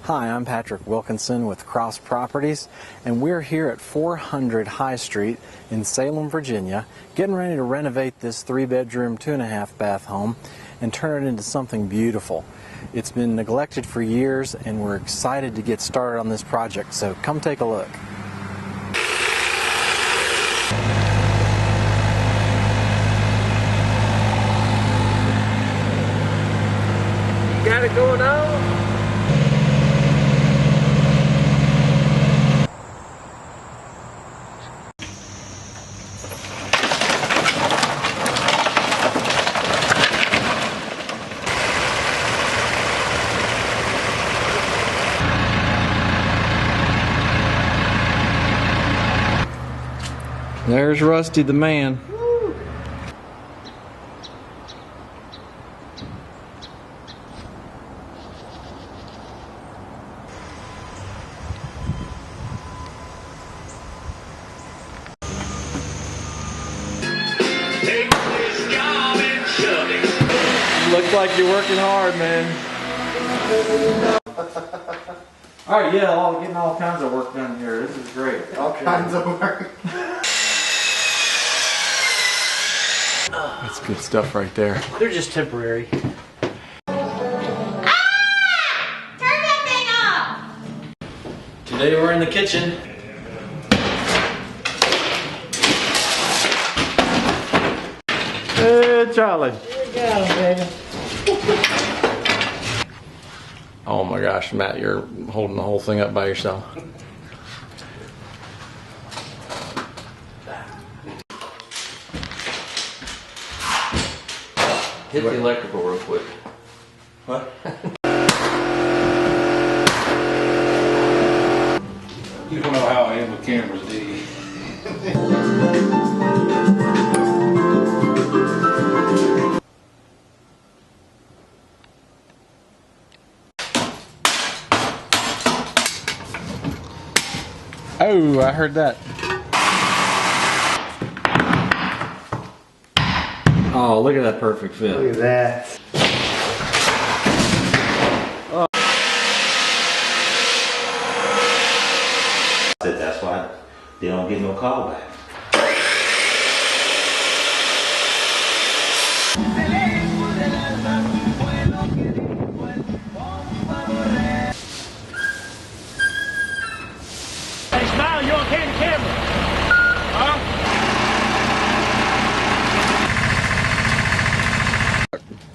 Hi, I'm Patrick Wilkinson with Cross Properties, and we're here at 400 High Street in Salem, Virginia, getting ready to renovate this 3-bedroom, 2.5-bath home and turn it into something beautiful. It's been neglected for years, and we're excited to get started on this project, so come take a look. You got it going on? There's Rusty the man. Woo. Looks like you're working hard, man. Alright, yeah, getting all kinds of work done here. This is great. All kinds of work. That's good stuff right there. They're just temporary. Today we're in the kitchen. Hey, Charlie. Oh my gosh, Matt, you're holding the whole thing up by yourself. Hit the electrical real quick. What? You don't know how I am with cameras, do you? Oh, I heard that. Oh, look at that perfect fit. Look at that. That's why they don't get no call back. Hey, Smile, you okay the camera? Huh?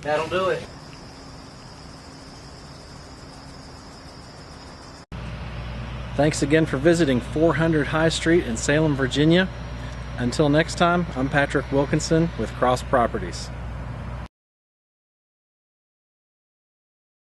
That'll do it. Thanks again for visiting 400 High Street in Salem, Virginia. Until next time, I'm Patrick Wilkinson with Cross Properties.